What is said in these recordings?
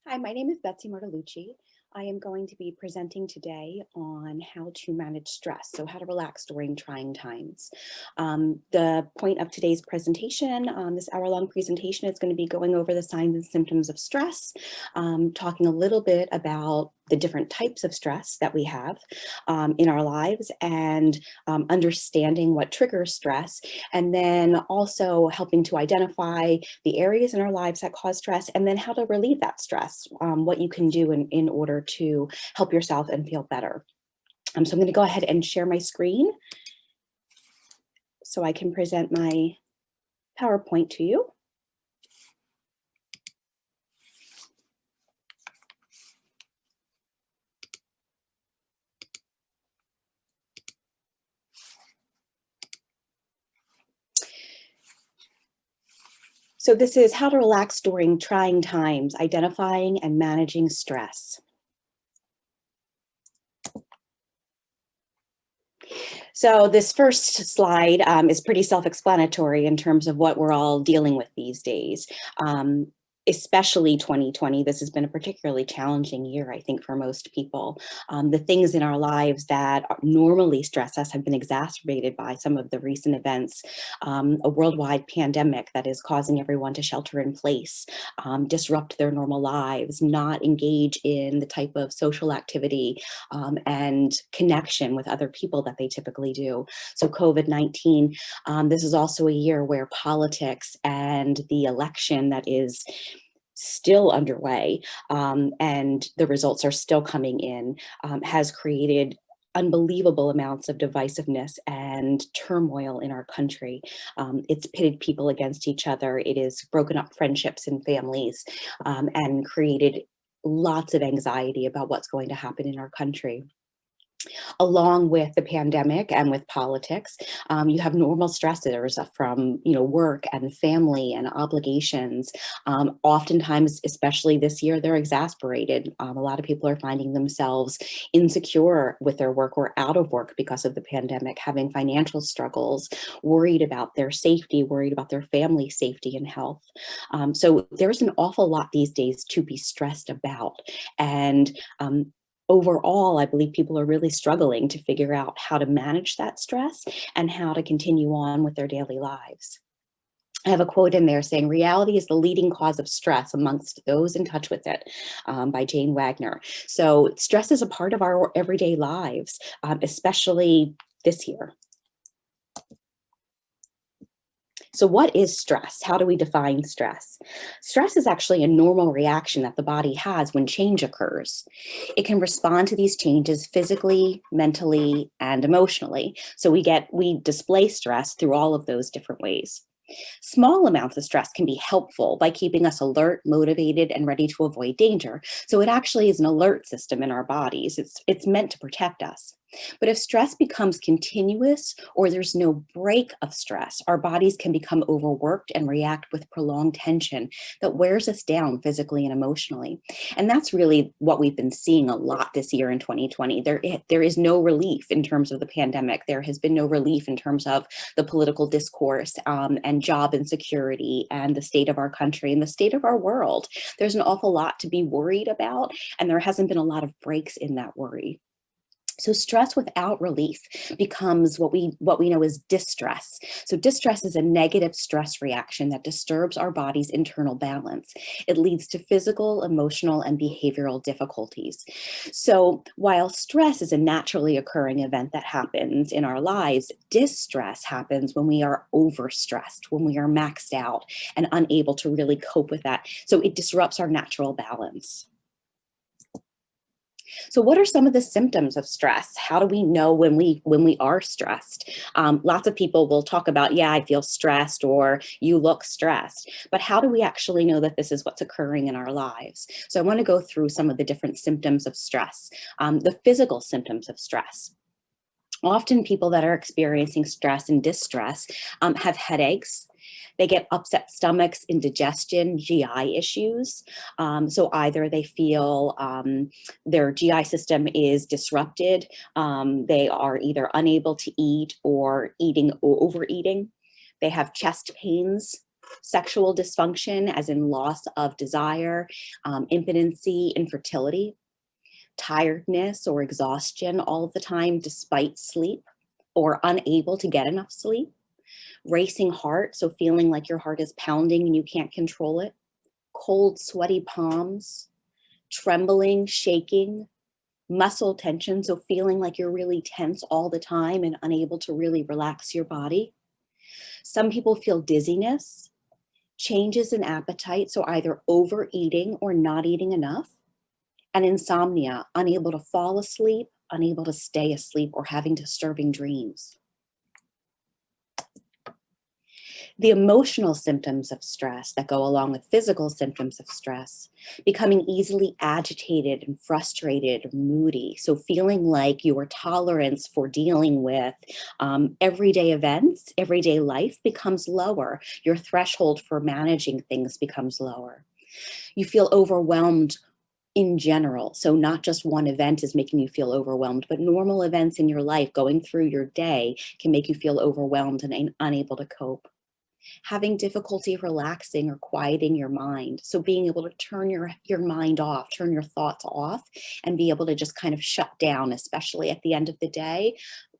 Hi, my name is Betsy Martellucci. I am going to be presenting today on how to manage stress, so how to relax during trying times. The point of today's presentation, this hour-long presentation, is going to be going over the signs and symptoms of stress, talking a little bit about the different types of stress that we have in our lives, and understanding what triggers stress, and then also helping to identify the areas in our lives that cause stress, and then how to relieve that stress, what you can do in order to help yourself and feel better. So I'm going to go ahead and share my screen so I can present my PowerPoint to you. So this is how to relax during trying times, identifying and managing stress. So this first slide is pretty self-explanatory in terms of what we're all dealing with these days. Especially 2020, this has been a particularly challenging year, I think, for most people. The things in our lives that normally stress us have been exacerbated by some of the recent events. A worldwide pandemic that is causing everyone to shelter in place, disrupt their normal lives, not engage in the type of social activity and connection with other people that they typically do. So COVID-19, this is also a year where politics and the election that is still underway, and the results are still coming in, has created unbelievable amounts of divisiveness and turmoil in our country. It's pitted people against each other. It has broken up friendships and families, and created lots of anxiety about what's going to happen in our country. Along with the pandemic and with politics, you have normal stressors from work and family and obligations. Oftentimes, especially this year, they're exasperated. A lot of people are finding themselves insecure with their work or out of work because of the pandemic, having financial struggles, worried about their safety, worried about their family safety and health. So there's an awful lot these days to be stressed about. And overall, I believe people are really struggling to figure out how to manage that stress and how to continue on with their daily lives. I have a quote in there saying, "Reality is the leading cause of stress amongst those in touch with it," by Jane Wagner. So stress is a part of our everyday lives, especially this year. So what is stress? How do we define stress? Stress is actually a normal reaction that the body has when change occurs. It can respond to these changes physically, mentally, and emotionally. So we display stress through all of those different ways. Small amounts of stress can be helpful by keeping us alert, motivated, and ready to avoid danger. So it actually is an alert system in our bodies. It's meant to protect us. But if stress becomes continuous or there's no break of stress, our bodies can become overworked and react with prolonged tension that wears us down physically and emotionally. And that's really what we've been seeing a lot this year in 2020. There is no relief in terms of the pandemic. There has been no relief in terms of the political discourse, and job insecurity and the state of our country and the state of our world. There's an awful lot to be worried about, and there hasn't been a lot of breaks in that worry. So stress without relief becomes what we know as distress. So distress is a negative stress reaction that disturbs our body's internal balance. It leads to physical, emotional, and behavioral difficulties. So while stress is a naturally occurring event that happens in our lives, distress happens when we are overstressed, when we are maxed out and unable to really cope with that. So it disrupts our natural balance. So what are some of the symptoms of stress? How do we know when we are stressed? Lots of people will talk about, yeah, I feel stressed, or you look stressed. But how do we actually know that this is what's occurring in our lives? So I want to go through some of the different symptoms of stress. The physical symptoms of stress. Often people that are experiencing stress and distress have headaches. They get upset stomachs, indigestion, GI issues. So either they feel their GI system is disrupted, they are either unable to eat or eating or overeating. They have chest pains. Sexual dysfunction, as in loss of desire, impotency, infertility, tiredness or exhaustion all the time despite sleep or unable to get enough sleep, racing heart, so feeling like your heart is pounding and you can't control it, cold, sweaty palms, trembling, shaking, muscle tension, so feeling like you're really tense all the time and unable to really relax your body. Some people feel dizziness, changes in appetite, so either overeating or not eating enough, and insomnia, unable to fall asleep, unable to stay asleep, or having disturbing dreams. The emotional symptoms of stress that go along with physical symptoms of stress, becoming easily agitated and frustrated, or moody. So feeling like your tolerance for dealing with everyday events, everyday life becomes lower. Your threshold for managing things becomes lower. You feel overwhelmed in general. So not just one event is making you feel overwhelmed, but normal events in your life going through your day can make you feel overwhelmed and unable to cope. Having difficulty relaxing or quieting your mind. So being able to turn your mind off, turn your thoughts off, and be able to just kind of shut down, especially at the end of the day.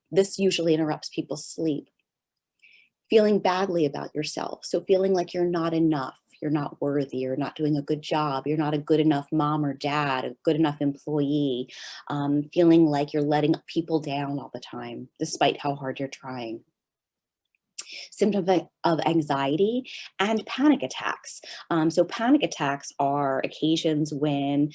This usually interrupts people's sleep. Feeling badly about yourself. So feeling like you're not enough, you're not worthy, you're not doing a good job, you're not a good enough mom or dad, a good enough employee, feeling like you're letting people down all the time, despite how hard you're trying. Symptoms of anxiety and panic attacks. So panic attacks are occasions when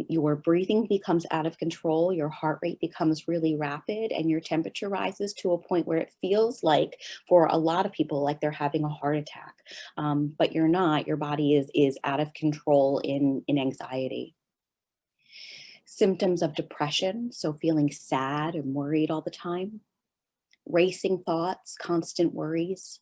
your breathing becomes out of control, your heart rate becomes really rapid, and your temperature rises to a point where it feels like, for a lot of people, like they're having a heart attack. But you're not. Your body is out of control in anxiety. Symptoms of depression, so feeling sad and worried all the time. Racing thoughts, constant worries,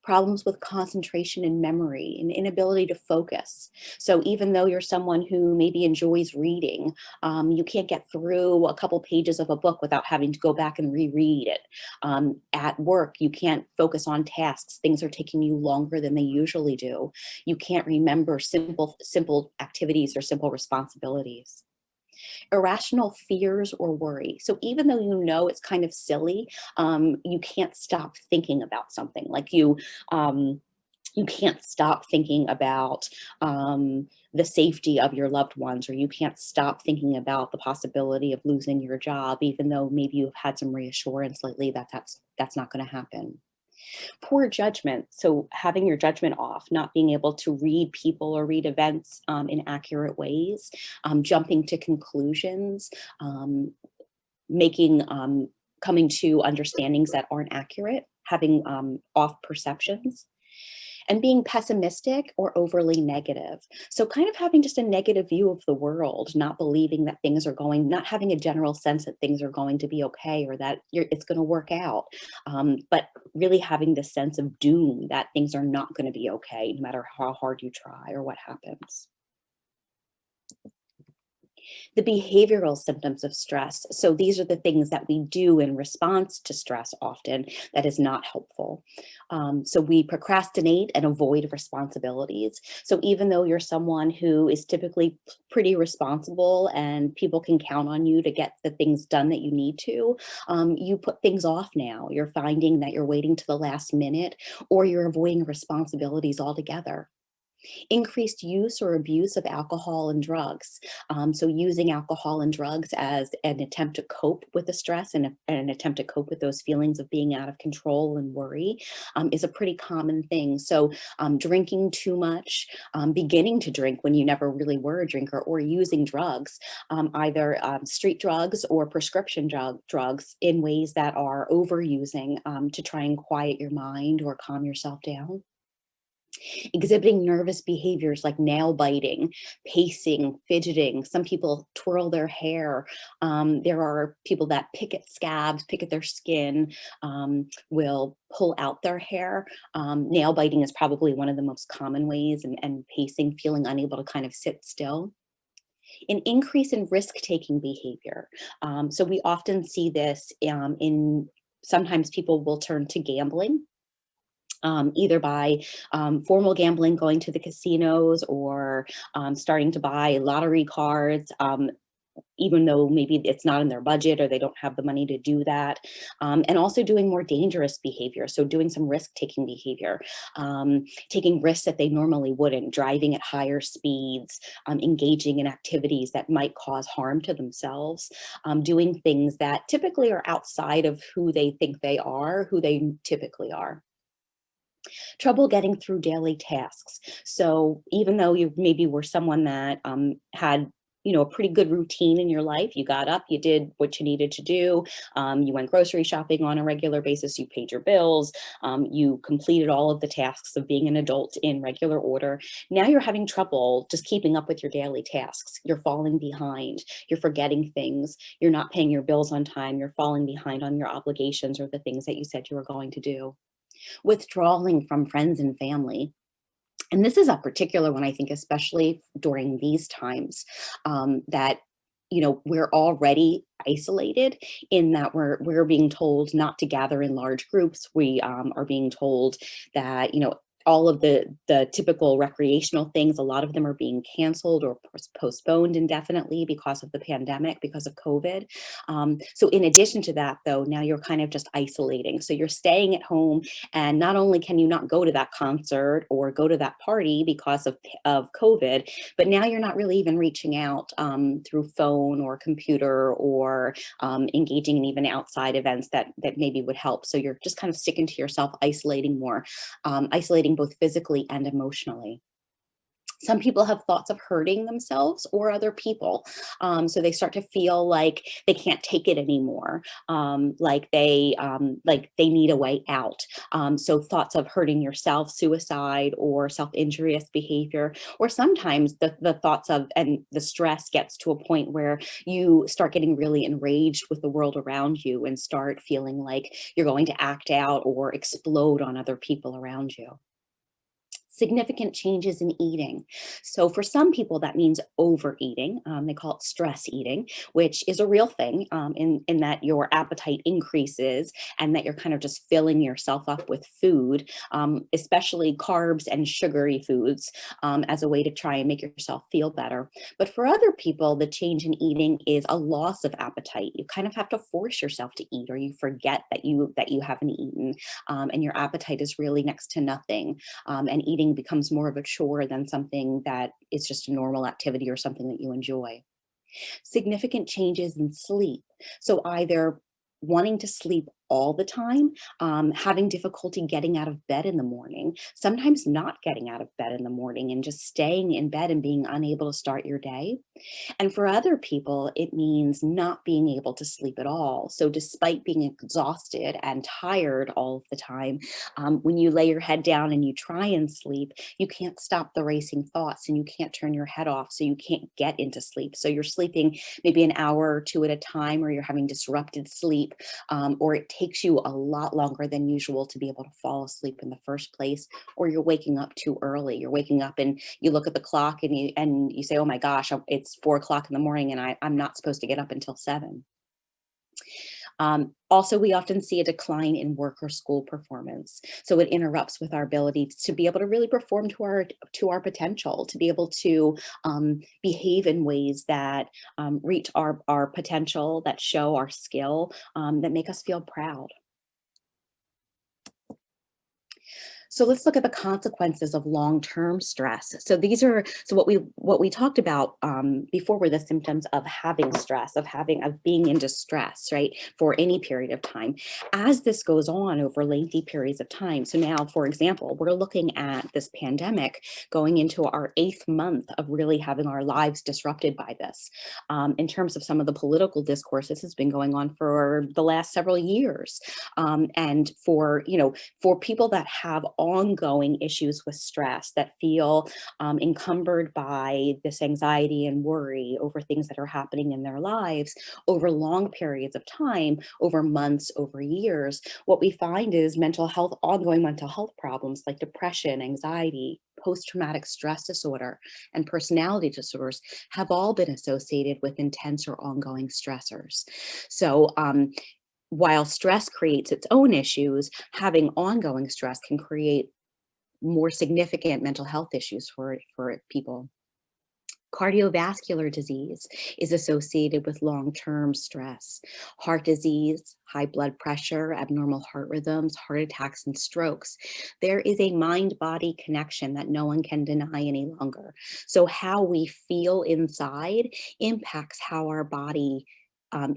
problems with concentration and memory, and inability to focus. So even though you're someone who maybe enjoys reading, you can't get through a couple pages of a book without having to go back and reread it. At work, you can't focus on tasks. Things are taking you longer than they usually do. You can't remember simple activities or simple responsibilities. Irrational fears or worry. So even though you know it's kind of silly, you can't stop thinking about something. Like you can't stop thinking about the safety of your loved ones, or you can't stop thinking about the possibility of losing your job, even though maybe you've had some reassurance lately that that's not going to happen. Poor judgment, so having your judgment off, not being able to read people or read events in accurate ways, jumping to conclusions, making coming to understandings that aren't accurate, having off perceptions, and being pessimistic or overly negative. So kind of having just a negative view of the world, not believing that things are going, not having a general sense that things are going to be okay, or that it's going to work out, but really having this sense of doom that things are not going to be okay, no matter how hard you try or what happens. The behavioral symptoms of stress. So these are the things that we do in response to stress often that is not helpful. So we procrastinate and avoid responsibilities. So even though you're someone who is typically pretty responsible and people can count on you to get the things done that you need to, you put things off now. You're finding that you're waiting to the last minute, or you're avoiding responsibilities altogether. Increased use or abuse of alcohol and drugs. So using alcohol and drugs as an attempt to cope with the stress and an attempt to cope with those feelings of being out of control and worry is a pretty common thing. So drinking too much, beginning to drink when you never really were a drinker, or using drugs, either street drugs or prescription drugs in ways that are overusing to try and quiet your mind or calm yourself down. Exhibiting nervous behaviors like nail biting, pacing, fidgeting. Some people twirl their hair. There are people that pick at scabs, pick at their skin, will pull out their hair. Nail biting is probably one of the most common ways, and pacing, feeling unable to kind of sit still. An increase in risk-taking behavior. So we often see this in, sometimes people will turn to gambling. either by formal gambling, going to the casinos, or starting to buy lottery cards, even though maybe it's not in their budget or they don't have the money to do that. And also doing more dangerous behavior. So doing some risk-taking behavior, taking risks that they normally wouldn't, driving at higher speeds, engaging in activities that might cause harm to themselves, doing things that typically are outside of who they think they are, who they typically are. Trouble getting through daily tasks. So even though you maybe were someone that had, a pretty good routine in your life, you got up, you did what you needed to do, you went grocery shopping on a regular basis, you paid your bills, you completed all of the tasks of being an adult in regular order. Now you're having trouble just keeping up with your daily tasks. You're falling behind, you're forgetting things, you're not paying your bills on time, you're falling behind on your obligations or the things that you said you were going to do. Withdrawing from friends and family. And this is a particular one, I think, especially during these times, that we're already isolated in that we're being told not to gather in large groups. We are being told that all of the typical recreational things, a lot of them are being canceled or postponed indefinitely because of the pandemic, because of COVID. So in addition to that, though, now you're kind of just isolating. So you're staying at home, and not only can you not go to that concert or go to that party because of COVID, but now you're not really even reaching out through phone or computer or engaging in even outside events that maybe would help. So you're just kind of sticking to yourself, isolating more, isolating both physically and emotionally. Some people have thoughts of hurting themselves or other people. So they start to feel like they can't take it anymore, like they need a way out. So thoughts of hurting yourself, suicide or self-injurious behavior, or sometimes the thoughts of, and the stress gets to a point where you start getting really enraged with the world around you and start feeling like you're going to act out or explode on other people around you. Significant changes in eating. So for some people, that means overeating. They call it stress eating, which is a real thing, in that your appetite increases and that you're kind of just filling yourself up with food, especially carbs and sugary foods, as a way to try and make yourself feel better. But for other people, the change in eating is a loss of appetite. You kind of have to force yourself to eat, or you forget that you haven't eaten, and your appetite is really next to nothing, and eating becomes more of a chore than something that is just a normal activity or something that you enjoy. Significant changes in sleep. So either wanting to sleep all the time, having difficulty getting out of bed in the morning, sometimes not getting out of bed in the morning and just staying in bed and being unable to start your day. And for other people, it means not being able to sleep at all. So despite being exhausted and tired all of the time, when you lay your head down and you try and sleep, you can't stop the racing thoughts and you can't turn your head off. So you can't get into sleep. So you're sleeping maybe an hour or two at a time, or you're having disrupted sleep, or it takes you a lot longer than usual to be able to fall asleep in the first place, or you're waking up too early. You're waking up and you look at the clock and you say, oh my gosh, it's 4 o'clock in the morning and I'm not supposed to get up until 7. Also, we often see a decline in work or school performance. So it interrupts with our ability to be able to really perform to our potential, to be able to behave in ways that reach our potential, that show our skill, that make us feel proud. So let's look at the consequences of long-term stress. So what we talked about before were the symptoms of having stress, of being in distress, right, for any period of time. As this goes on over lengthy periods of time. So now, for example, we're looking at this pandemic going into our 8th month of really having our lives disrupted by this. In terms of some of the political discourse, this has been going on for the last several years, and for people that have ongoing issues with stress, that feel encumbered by this anxiety and worry over things that are happening in their lives over long periods of time, over months, over years, what we find is ongoing mental health problems like depression, anxiety, post-traumatic stress disorder, and personality disorders have all been associated with intense or ongoing stressors. So while stress creates its own issues, having ongoing stress can create more significant mental health issues for people. Cardiovascular disease is associated with long-term stress. Heart disease, high blood pressure, abnormal heart rhythms, heart attacks, and strokes. There is a mind-body connection that no one can deny any longer. So how we feel inside impacts how our body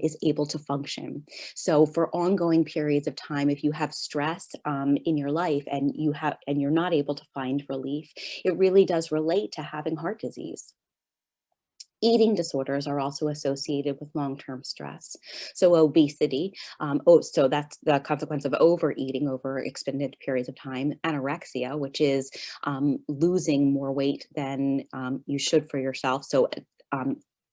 is able to function. So for ongoing periods of time, if you have stress in your life and you're not able to find relief, it really does relate to having heart disease. Eating disorders are also associated with long-term stress. So obesity, so that's the consequence of overeating over extended periods of time. Anorexia, which is losing more weight than you should for yourself. So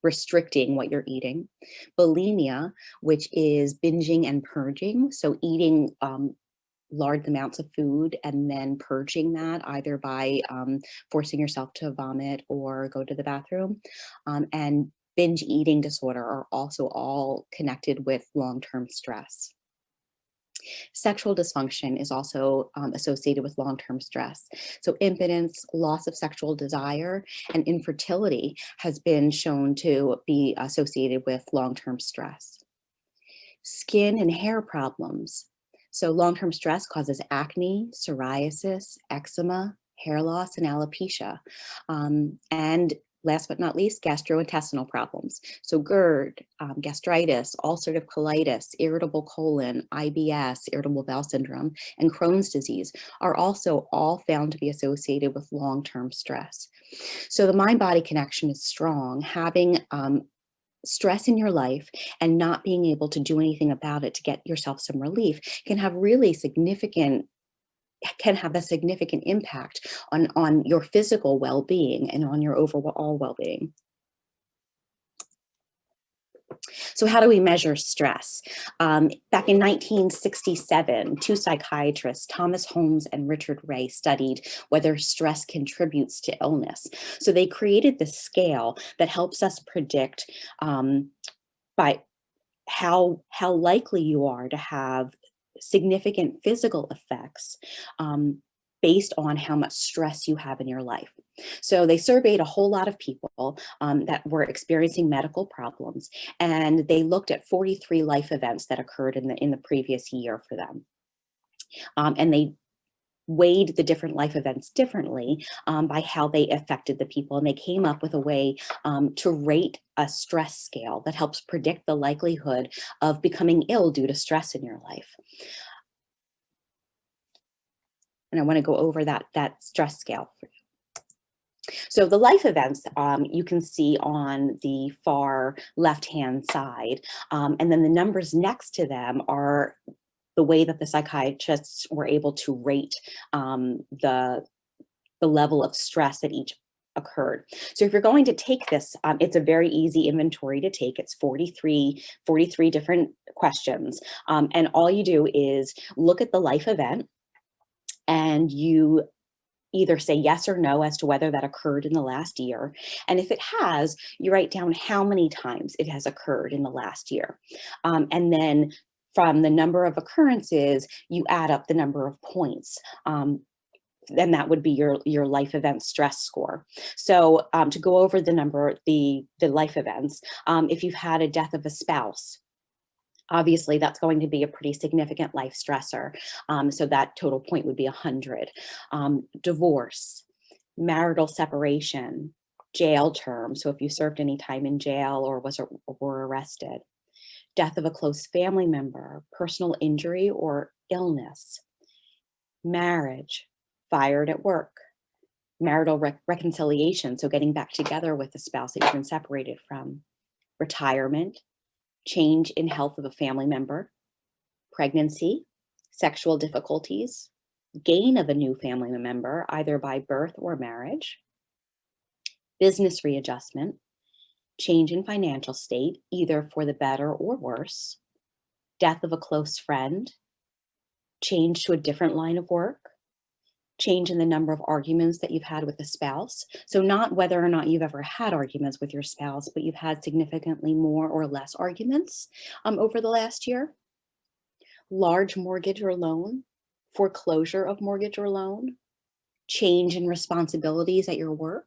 restricting what you're eating. Bulimia, which is binging and purging. So eating large amounts of food and then purging that either by forcing yourself to vomit or go to the bathroom. And binge eating disorder are also all connected with long-term stress. Sexual dysfunction is also associated with long-term stress. So impotence, loss of sexual desire, and infertility has been shown to be associated with long-term stress. Skin and hair problems. So long-term stress causes acne, psoriasis, eczema, hair loss, and alopecia. And last but not least, gastrointestinal problems. So GERD, gastritis, ulcerative colitis, irritable colon, IBS, irritable bowel syndrome, and Crohn's disease are also all found to be associated with long-term stress. So the mind-body connection is strong. Having stress in your life and not being able to do anything about it to get yourself some relief can have a significant impact on your physical well-being and on your overall well-being. So how do we measure stress? Back in 1967, two psychiatrists, Thomas Holmes and Richard RAHE, studied whether stress contributes to illness. So they created this scale that helps us predict by how likely you are to have significant physical effects based on how much stress you have in your life. So they surveyed a whole lot of people that were experiencing medical problems, and they looked at 43 life events that occurred in the previous year for them. And they weighed the different life events differently by how they affected the people. And they came up with a way to rate a stress scale that helps predict the likelihood of becoming ill due to stress in your life. And I want to go over that stress scale for you. So the life events you can see on the far left-hand side, and then the numbers next to them are the way that the psychiatrists were able to rate the level of stress that each occurred. So if you're going to take this, it's a very easy inventory to take. It's 43 different questions. And all you do is look at the life event, and you either say yes or no as to whether that occurred in the last year. And if it has, you write down how many times it has occurred in the last year. And then from the number of occurrences, you add up the number of points. Then that would be your life event stress score. So to go over the life events, if you've had a death of a spouse, obviously that's going to be a pretty significant life stressor. So that total point would be 100. Divorce, marital separation, jail term. So if you served any time in jail or were arrested, death of a close family member, personal injury or illness, marriage, fired at work, marital reconciliation, so getting back together with the spouse that you've been separated from, retirement, change in health of a family member, pregnancy, sexual difficulties, gain of a new family member, either by birth or marriage, business readjustment, change in financial state, either for the better or worse, death of a close friend, change to a different line of work, change in the number of arguments that you've had with a spouse. So not whether or not you've ever had arguments with your spouse, but you've had significantly more or less arguments over the last year. large mortgage or loan, foreclosure of mortgage or loan, change in responsibilities at your work,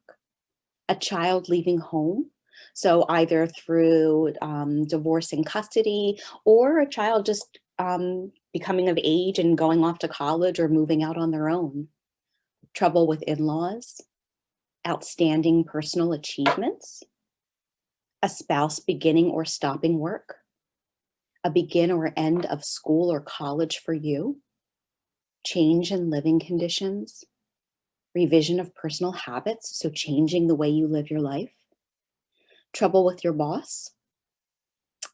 a child leaving home. So either through divorce and custody, or a child just becoming of age and going off to college or moving out on their own. Trouble with in-laws, outstanding personal achievements, a spouse beginning or stopping work, a begin or end of school or college for you, change in living conditions, revision of personal habits, so changing the way you live your life, trouble with your boss,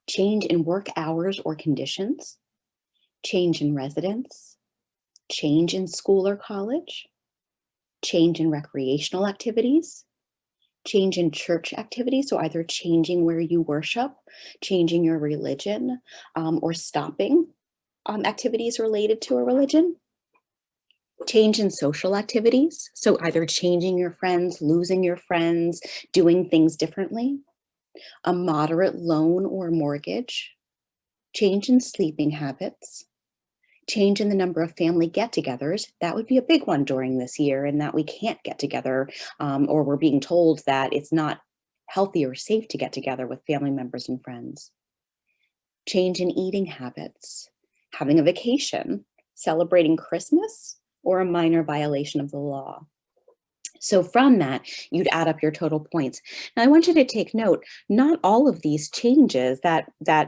change in work hours or conditions, change in residence, change in school or college, change in recreational activities, change in church activities, so either changing where you worship, changing your religion, or stopping activities related to a religion, change in social activities, so either changing your friends, losing your friends, doing things differently, a moderate loan or mortgage, change in sleeping habits, change in the number of family get-togethers. That would be a big one during this year, and that we can't get together, or we're being told that it's not healthy or safe to get together with family members and friends. Change in eating habits, having a vacation, celebrating Christmas, or a minor violation of the law. So from that, you'd add up your total points. Now I want you to take note, not all of these changes that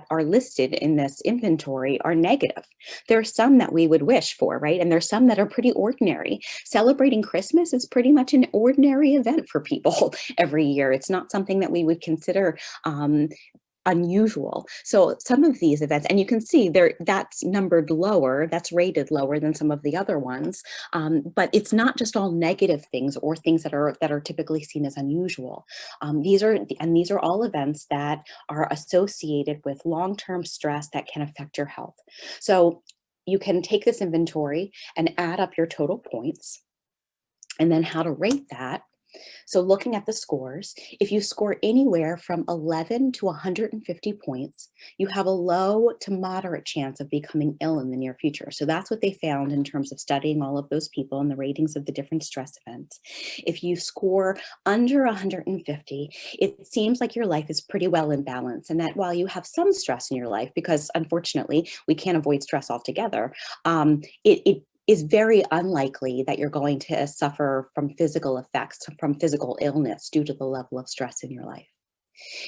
are listed in this inventory are negative. There are some that we would wish for, right? And there's some that are pretty ordinary. Celebrating Christmas is pretty much an ordinary event for people every year. It's not something that we would consider unusual. So some of these events, and you can see there that's numbered lower, that's rated lower than some of the other ones. But it's not just all negative things or things that are typically seen as unusual. These are all events that are associated with long-term stress that can affect your health. So you can take this inventory and add up your total points, and then how to rate that. So looking at the scores, if you score anywhere from 11 to 150 points, you have a low to moderate chance of becoming ill in the near future. So that's what they found in terms of studying all of those people and the ratings of the different stress events. If you score under 150, it seems like your life is pretty well in balance, and that while you have some stress in your life, because unfortunately we can't avoid stress altogether, it is very unlikely that you're going to suffer from physical effects, from physical illness due to the level of stress in your life.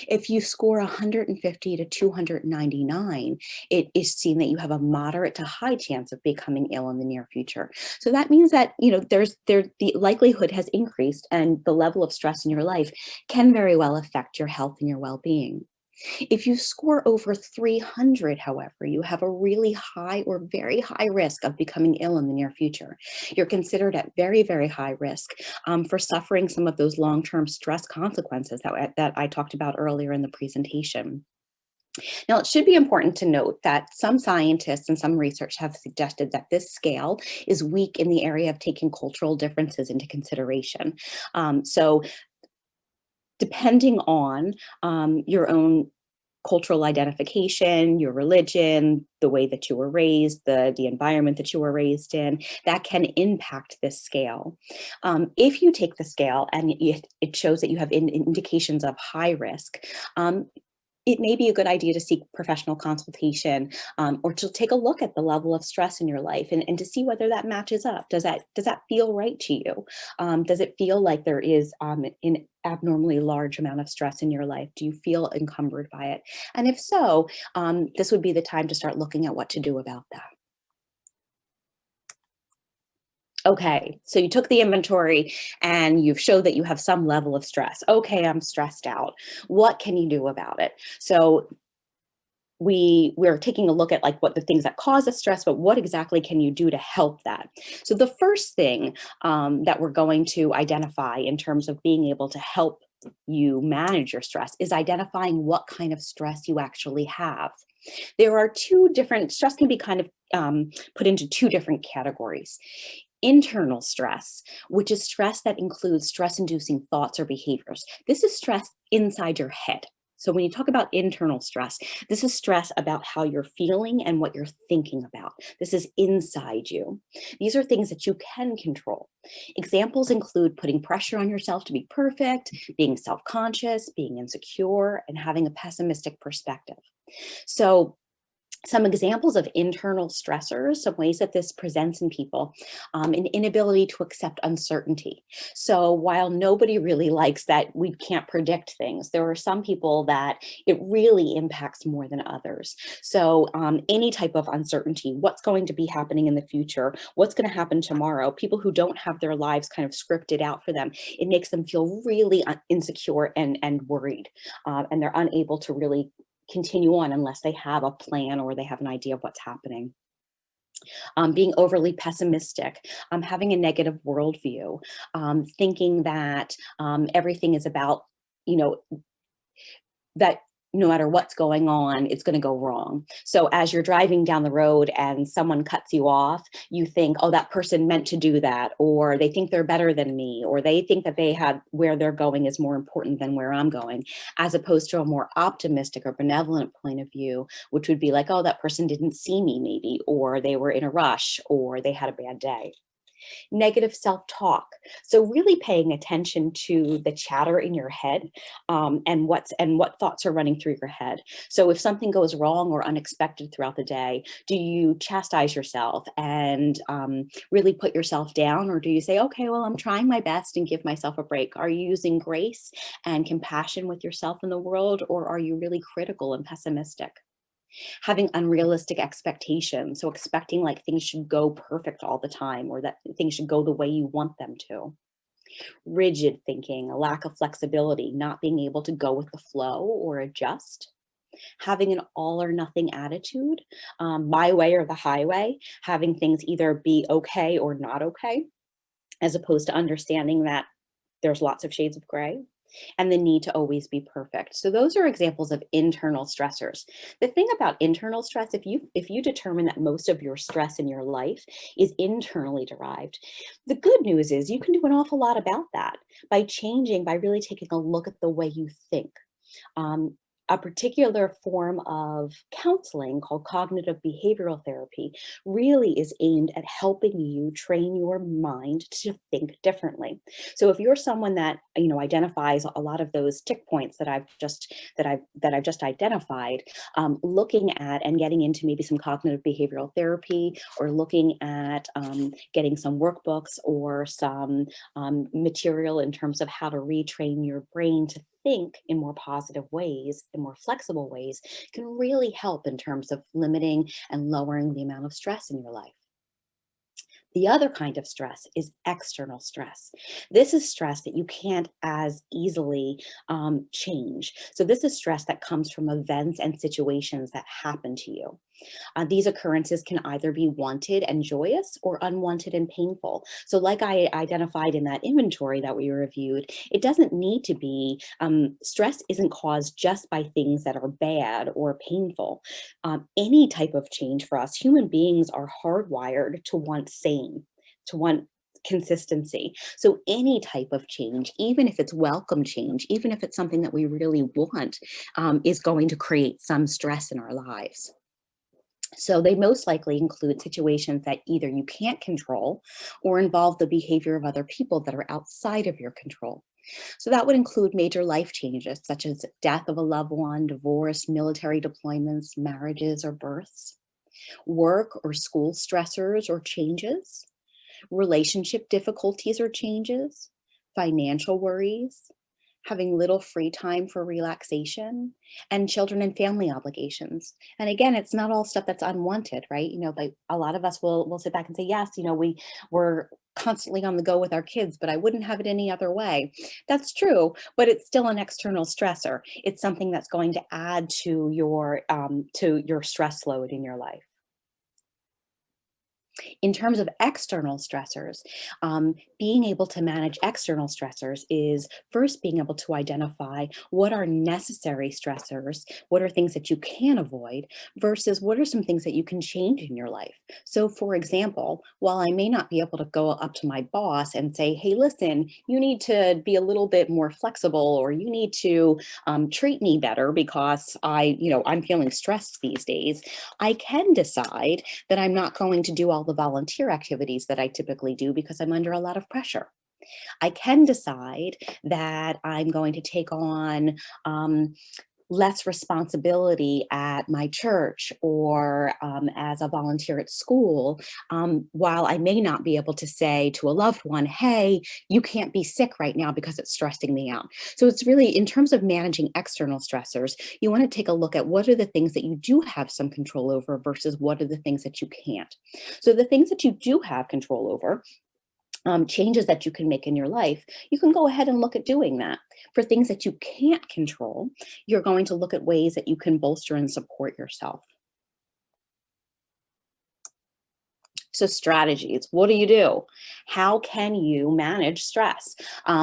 If you score 150 to 299, it is seen that you have a moderate to high chance of becoming ill in the near future. So that means that, the likelihood has increased, and the level of stress in your life can very well affect your health and your well-being. If you score over 300, however, you have a really high or very high risk of becoming ill in the near future. You're considered at very, very high risk for suffering some of those long-term stress consequences that I talked about earlier in the presentation. Now, it should be important to note that some scientists and some research have suggested that this scale is weak in the area of taking cultural differences into consideration. So depending on your own cultural identification, your religion, the way that you were raised, the environment that you were raised in, that can impact this scale. If you take the scale and it shows that you have indications of high risk, it may be a good idea to seek professional consultation, or to take a look at the level of stress in your life, and to see whether that matches up. Does that feel right to you? Does it feel like there is an abnormally large amount of stress in your life? Do you feel encumbered by it? And if so, this would be the time to start looking at what to do about that. Okay, so you took the inventory and you've showed that you have some level of stress. Okay, I'm stressed out. What can you do about it? So we're taking a look at like what the things that cause us stress, but what exactly can you do to help that? So the first thing that we're going to identify in terms of being able to help you manage your stress is identifying what kind of stress you actually have. There are two different, stress can be kind of put into two different categories. Internal stress, which is stress that includes stress-inducing thoughts or behaviors. This is stress inside your head. So when you talk about internal stress, this is stress about how you're feeling and what you're thinking about. This is inside you. These are things that you can control. Examples include putting pressure on yourself to be perfect, being self-conscious, being insecure, and having a pessimistic perspective. So some examples of internal stressors, some ways that this presents in people, an inability to accept uncertainty. So while nobody really likes that we can't predict things, there are some people that it really impacts more than others. So any type of uncertainty, what's going to be happening in the future, what's going to happen tomorrow, people who don't have their lives kind of scripted out for them, it makes them feel really insecure and worried, and they're unable to really continue on unless they have a plan or they have an idea of what's happening. Being overly pessimistic, having a negative worldview, thinking that everything is about, you know, that no matter what's going on, it's going to go wrong. So as you're driving down the road and someone cuts you off, you think, oh, that person meant to do that, or they think they're better than me, or they think that they have where they're going is more important than where I'm going, as opposed to a more optimistic or benevolent point of view, which would be like, oh, that person didn't see me maybe, or they were in a rush, or they had a bad day. Negative self-talk. So really paying attention to the chatter in your head, and what thoughts are running through your head. So if something goes wrong or unexpected throughout the day, do you chastise yourself and really put yourself down, or do you say, okay, well, I'm trying my best and give myself a break? Are you using grace and compassion with yourself in the world, or are you really critical and pessimistic? Having unrealistic expectations, so expecting like things should go perfect all the time, or that things should go the way you want them to. Rigid thinking, a lack of flexibility, not being able to go with the flow or adjust. Having an all or nothing attitude, my way or the highway, having things either be okay or not okay, as opposed to understanding that there's lots of shades of gray, and the need to always be perfect. So those are examples of internal stressors. The thing about internal stress, if you determine that most of your stress in your life is internally derived, the good news is you can do an awful lot about that by changing, by really taking a look at the way you think. Um, a particular form of counseling called cognitive behavioral therapy really is aimed at helping you train your mind to think differently. So if you're someone that identifies a lot of those tick points that I've just identified, looking at and getting into maybe some cognitive behavioral therapy, or looking at getting some workbooks or some material in terms of how to retrain your brain to think in more positive ways, in more flexible ways, can really help in terms of limiting and lowering the amount of stress in your life. The other kind of stress is external stress. This is stress that you can't as easily change. So this is stress that comes from events and situations that happen to you. These occurrences can either be wanted and joyous, or unwanted and painful. So like I identified in that inventory that we reviewed, it doesn't need to be, stress isn't caused just by things that are bad or painful. Any type of change for us, human beings are hardwired to want sane, to want consistency. So any type of change, even if it's welcome change, even if it's something that we really want, is going to create some stress in our lives. So they most likely include situations that either you can't control, or involve the behavior of other people that are outside of your control. So that would include major life changes such as death of a loved one, divorce, military deployments, marriages, or births, work or school stressors or changes, relationship difficulties or changes, financial worries, having little free time for relaxation, and children and family obligations. And again, it's not all stuff that's unwanted, right? Like a lot of us will sit back and say, yes, we're constantly on the go with our kids, but I wouldn't have it any other way. That's true, but it's still an external stressor. It's something that's going to add to your stress load in your life. In terms of external stressors, being able to manage external stressors is first being able to identify what are necessary stressors, what are things that you can avoid, versus what are some things that you can change in your life. So, for example, while I may not be able to go up to my boss and say, hey, listen, you need to be a little bit more flexible, or you need to treat me better because I'm feeling stressed these days, I can decide that I'm not going to do all the volunteer activities that I typically do because I'm under a lot of pressure. I can decide that I'm going to take on less responsibility at my church or as a volunteer at school, while I may not be able to say to a loved one, hey, you can't be sick right now because it's stressing me out. So it's really, in terms of managing external stressors, you want to take a look at what are the things that you do have some control over versus what are the things that you can't. So the things that you do have control over, changes that you can make in your life, you can go ahead and look at doing that. For things that you can't control, you're going to look at ways that you can bolster and support yourself. So strategies, what do you do? How can you manage stress?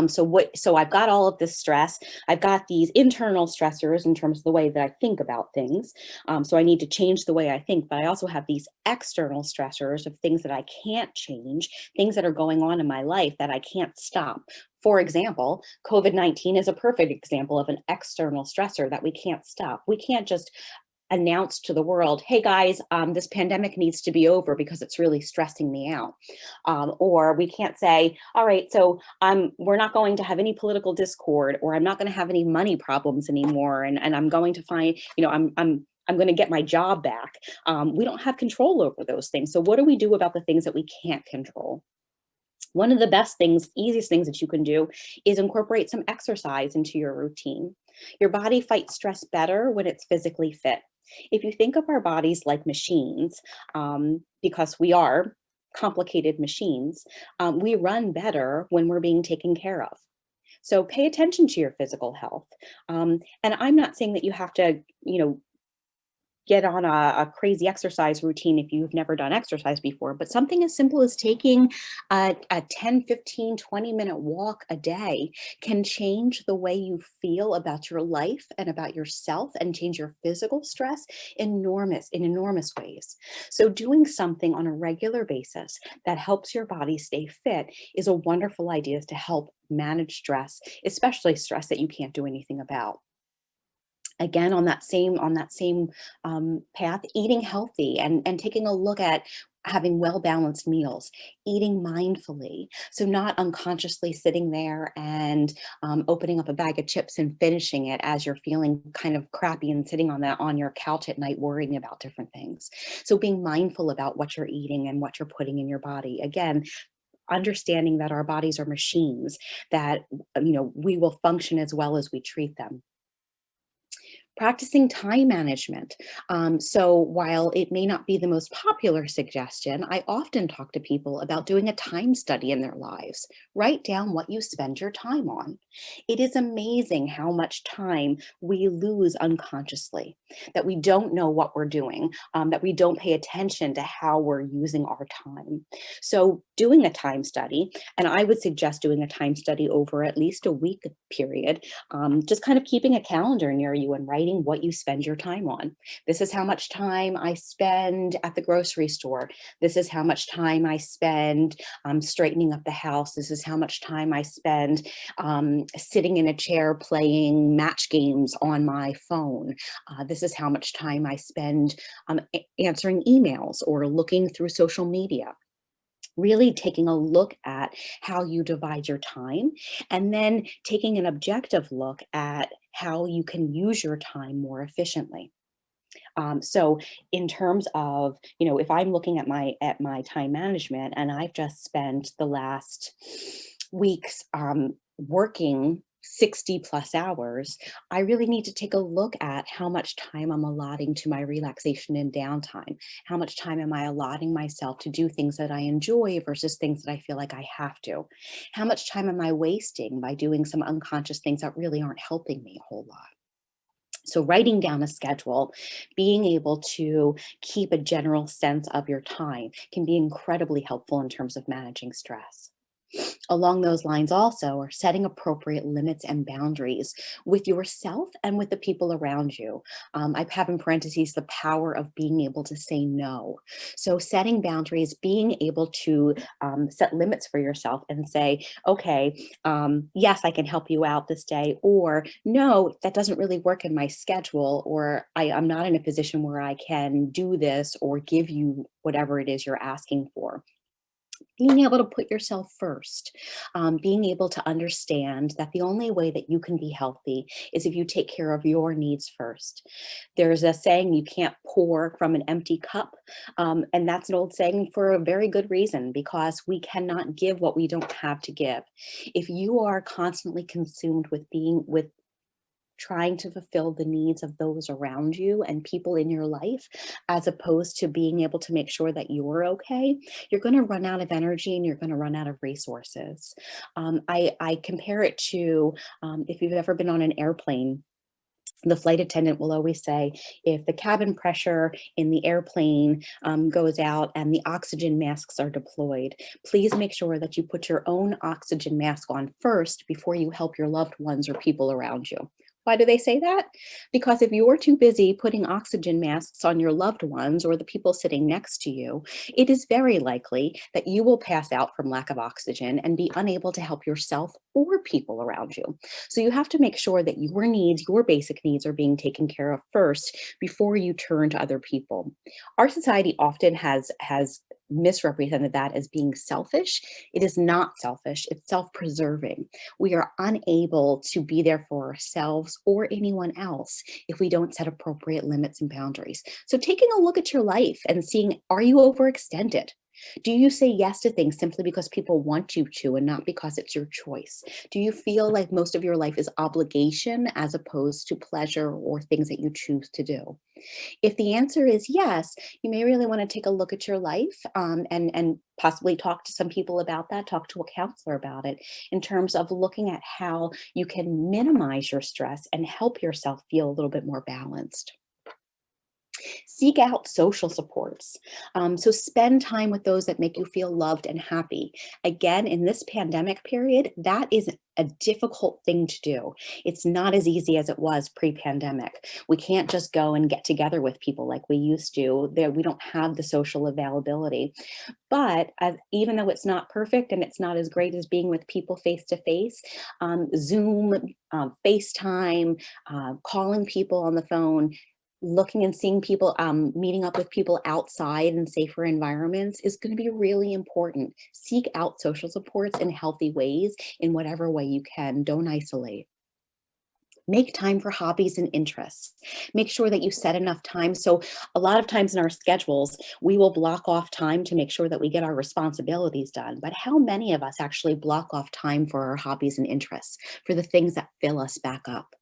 So I've got all of this stress. I've got these internal stressors in terms of the way that I think about things. So I need to change the way I think, but I also have these external stressors of things that I can't change, things that are going on in my life that I can't stop. For example, COVID-19 is a perfect example of an external stressor that we can't stop. We can't just announce to the world, hey guys, this pandemic needs to be over because it's really stressing me out. Or we can't say, all right, so we're not going to have any political discord, or I'm not going to have any money problems anymore. And I'm going to find, I'm going to get my job back. We don't have control over those things. So what do we do about the things that we can't control? One of the best things, easiest things that you can do is incorporate some exercise into your routine. Your body fights stress better when it's physically fit. If you think of our bodies like machines, because we are complicated machines, we run better when we're being taken care of. So pay attention to your physical health. And I'm not saying that you have to, get on a crazy exercise routine if you've never done exercise before, but something as simple as taking a 10, 15, 20-minute walk a day can change the way you feel about your life and about yourself, and change your physical stress in enormous ways. So doing something on a regular basis that helps your body stay fit is a wonderful idea to help manage stress, especially stress that you can't do anything about. Again, on that same path, eating healthy and taking a look at having well-balanced meals, eating mindfully. So not unconsciously sitting there and opening up a bag of chips and finishing it as you're feeling kind of crappy and sitting on your couch at night worrying about different things. So being mindful about what you're eating and what you're putting in your body. Again, understanding that our bodies are machines, that we will function as well as we treat them. Practicing time management. So while it may not be the most popular suggestion, I often talk to people about doing a time study in their lives. Write down what you spend your time on. It is amazing how much time we lose unconsciously, that we don't know what we're doing, that we don't pay attention to how we're using our time. So doing a time study, and I would suggest doing a time study over at least a week period, just kind of keeping a calendar near you and writing what you spend your time on. This is how much time I spend at the grocery store. This is how much time I spend straightening up the house. This is how much time I spend sitting in a chair playing match games on my phone. This is how much time I spend answering emails or looking through social media. Really taking a look at how you divide your time, and then taking an objective look at how you can use your time more efficiently. So in terms of, if I'm looking at my time management, and I've just spent the last weeks working 60 plus hours, I really need to take a look at how much time I'm allotting to my relaxation and downtime. How much time am I allotting myself to do things that I enjoy versus things that I feel like I have to? How much time am I wasting by doing some unconscious things that really aren't helping me a whole lot? So writing down a schedule, being able to keep a general sense of your time can be incredibly helpful in terms of managing stress. Along those lines also are setting appropriate limits and boundaries with yourself and with the people around you. I have in parentheses the power of being able to say no. So setting boundaries, being able to set limits for yourself and say, okay, yes, I can help you out this day, or no, that doesn't really work in my schedule, or I'm not in a position where I can do this or give you whatever it is you're asking for. Being able to put yourself first, being able to understand that the only way that you can be healthy is if you take care of your needs first. There's a saying, you can't pour from an empty cup. And that's an old saying for a very good reason, because we cannot give what we don't have to give. If you are constantly consumed with trying to fulfill the needs of those around you and people in your life, as opposed to being able to make sure that you're okay, you're going to run out of energy and you're going to run out of resources. I compare it to if you've ever been on an airplane. The flight attendant will always say, if the cabin pressure in the airplane goes out and the oxygen masks are deployed, please make sure that you put your own oxygen mask on first before you help your loved ones or people around you. Why do they say that? Because if you're too busy putting oxygen masks on your loved ones or the people sitting next to you, it is very likely that you will pass out from lack of oxygen and be unable to help yourself or people around you. So you have to make sure that your needs, your basic needs, are being taken care of first before you turn to other people. Our society often has misrepresented that as being selfish. It is not selfish, it's self-preserving. We are unable to be there for ourselves or anyone else if we don't set appropriate limits and boundaries. So taking a look at your life and seeing, are you overextended? Do you say yes to things simply because people want you to and not because it's your choice? Do you feel like most of your life is obligation as opposed to pleasure or things that you choose to do? If the answer is yes, you may really want to take a look at your life, and possibly talk to some people about that, talk to a counselor about it, in terms of looking at how you can minimize your stress and help yourself feel a little bit more balanced. Seek out social supports. So spend time with those that make you feel loved and happy. Again, in this pandemic period, that is a difficult thing to do. It's not as easy as it was pre-pandemic. We can't just go and get together with people like we used to. There, we don't have the social availability. But even though it's not perfect and it's not as great as being with people face to face, Zoom, FaceTime, calling people on the phone, looking and seeing people, meeting up with people outside in safer environments is going to be really important. Seek out social supports in healthy ways in whatever way you can. Don't isolate. Make time for hobbies and interests. Make sure that you set enough time. So a lot of times in our schedules, we will block off time to make sure that we get our responsibilities done. But how many of us actually block off time for our hobbies and interests, for the things that fill us back up?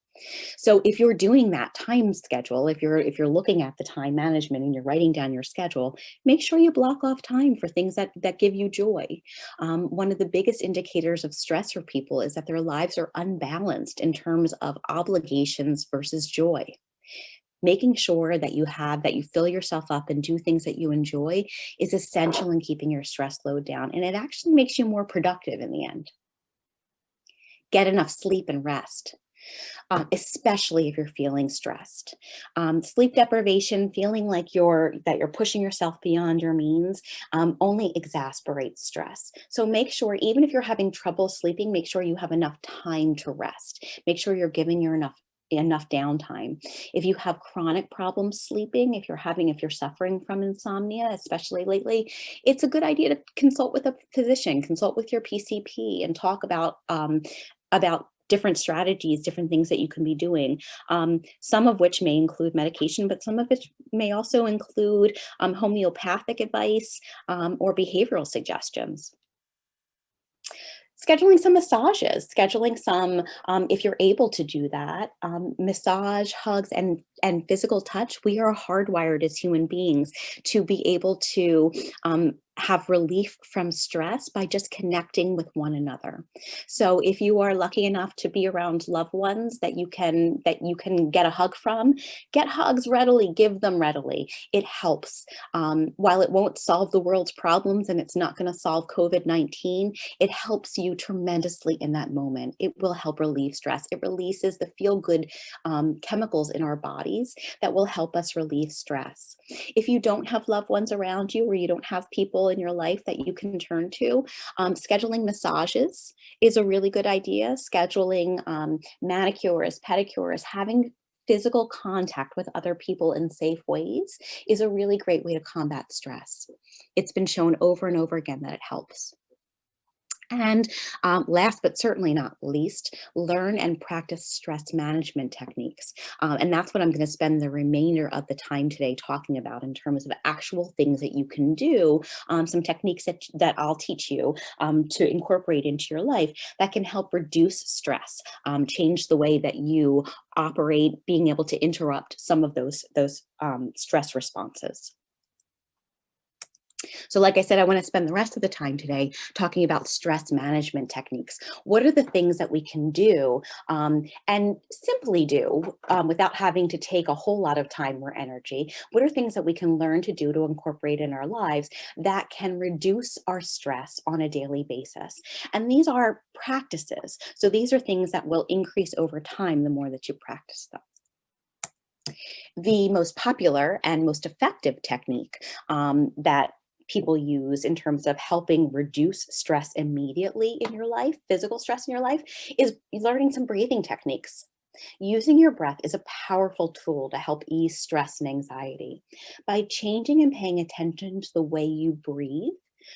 So if you're doing that time schedule, if you're looking at the time management and you're writing down your schedule, make sure you block off time for things that give you joy. One of the biggest indicators of stress for people is that their lives are unbalanced in terms of obligations versus joy. Making sure that you fill yourself up and do things that you enjoy is essential in keeping your stress load down, and it actually makes you more productive in the end. Get enough sleep and rest. Especially if you're feeling stressed. Sleep deprivation, feeling like you're pushing yourself beyond your means, only exasperates stress. So make sure, even if you're having trouble sleeping, make sure you have enough time to rest. Make sure you're giving your enough downtime. If you have chronic problems sleeping, if you're suffering from insomnia, especially lately, it's a good idea to consult with a physician, consult with your PCP, and talk about different strategies, different things that you can be doing. Some of which may include medication, but some of it may also include homeopathic advice, or behavioral suggestions. Scheduling some massages, scheduling some, if you're able to do that, massage, hugs, and physical touch. We are hardwired as human beings to be able to have relief from stress by just connecting with one another. So if you are lucky enough to be around loved ones that you can get a hug from, get hugs readily, give them readily. It helps. While it won't solve the world's problems and it's not going to solve COVID-19, it helps you tremendously in that moment. It will help relieve stress. It releases the feel-good chemicals in our bodies that will help us relieve stress. If you don't have loved ones around you or you don't have people in your life that you can turn to, scheduling massages is a really good idea. Scheduling manicures, pedicures, having physical contact with other people in safe ways is a really great way to combat stress. It's been shown over and over again that it helps. And last but certainly not least, learn and practice stress management techniques. And that's what I'm going to spend the remainder of the time today talking about in terms of actual things that you can do, some techniques that I'll teach you to incorporate into your life that can help reduce stress, change the way that you operate, being able to interrupt some of those stress responses. So like I said, I want to spend the rest of the time today talking about stress management techniques. What are the things that we can do and simply do without having to take a whole lot of time or energy? What are things that we can learn to do to incorporate in our lives that can reduce our stress on a daily basis? And these are practices. So these are things that will increase over time the more that you practice them. The most popular and most effective technique that people use in terms of helping reduce stress immediately in your life, physical stress in your life, is learning some breathing techniques. Using your breath is a powerful tool to help ease stress and anxiety. By changing and paying attention to the way you breathe,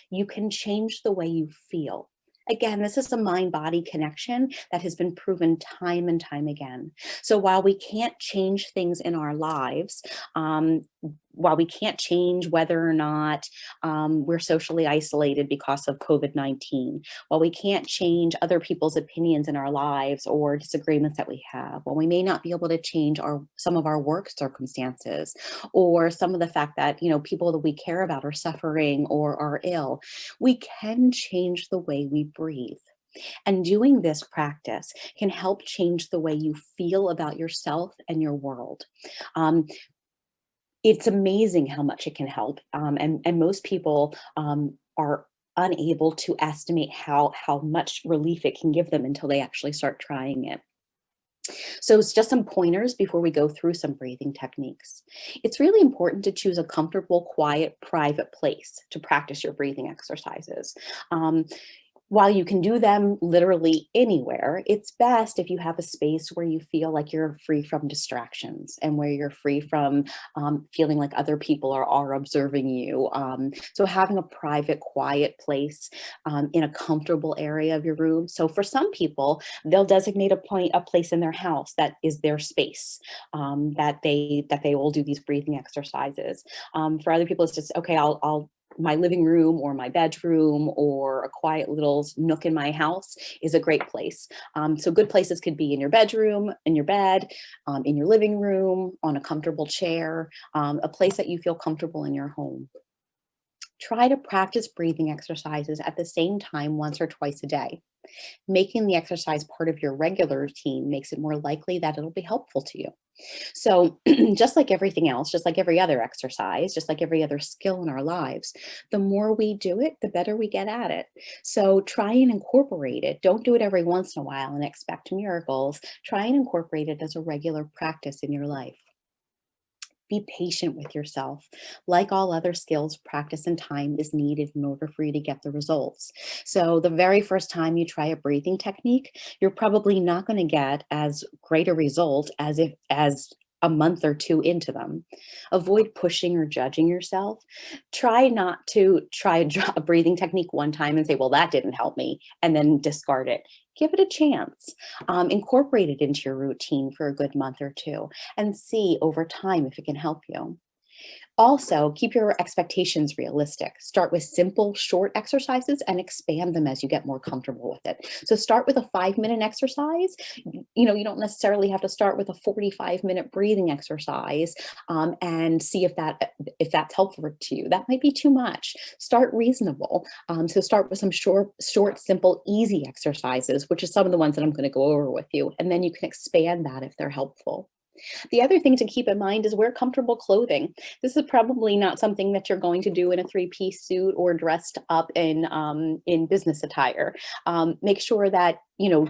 you can change the way you feel. Again, this is a mind-body connection that has been proven time and time again. So while we can't change things in our lives, while we can't change whether or not we're socially isolated because of COVID-19, while we can't change other people's opinions in our lives or disagreements that we have, while we may not be able to change some of our work circumstances or some of the fact that, people that we care about are suffering or are ill, we can change the way we breathe. And doing this practice can help change the way you feel about yourself and your world. It's amazing how much it can help. And most people are unable to estimate how much relief it can give them until they actually start trying it. So it's just some pointers before we go through some breathing techniques. It's really important to choose a comfortable, quiet, private place to practice your breathing exercises. While you can do them literally anywhere, it's best if you have a space where you feel like you're free from distractions and where you're free from feeling like other people are observing you. So having a private, quiet place in a comfortable area of your room. So for some people, they'll designate a place in their house that is their space, that they will do these breathing exercises. For other people, it's just, okay, I'll my living room or my bedroom or a quiet little nook in my house is a great place. So good places could be in your bedroom, in your bed, in your living room, on a comfortable chair, a place that you feel comfortable in your home. Try to practice breathing exercises at the same time once or twice a day. Making the exercise part of your regular routine makes it more likely that it'll be helpful to you. So just like everything else, just like every other exercise, just like every other skill in our lives, the more we do it, the better we get at it. So try and incorporate it. Don't do it every once in a while and expect miracles. Try and incorporate it as a regular practice in your life. Be patient with yourself. Like all other skills, practice and time is needed in order for you to get the results. So the very first time you try a breathing technique, you're probably not going to get as great a result as a month or two into them. Avoid pushing or judging yourself. Try not to try a breathing technique one time and say, well, that didn't help me, and then discard it. Give it a chance. Incorporate it into your routine for a good month or two and see over time if it can help you. Also, keep your expectations realistic. Start with simple, short exercises and expand them as you get more comfortable with it. So start with a 5-minute exercise. You don't necessarily have to start with a 45-minute breathing exercise, and see if that's helpful to you. That might be too much. Start reasonable. So start with some short, simple, easy exercises, which is some of the ones that I'm going to go over with you, and then you can expand that if they're helpful. The other thing to keep in mind is wear comfortable clothing. This is probably not something that you're going to do in a 3-piece suit or dressed up in business attire. Make sure that,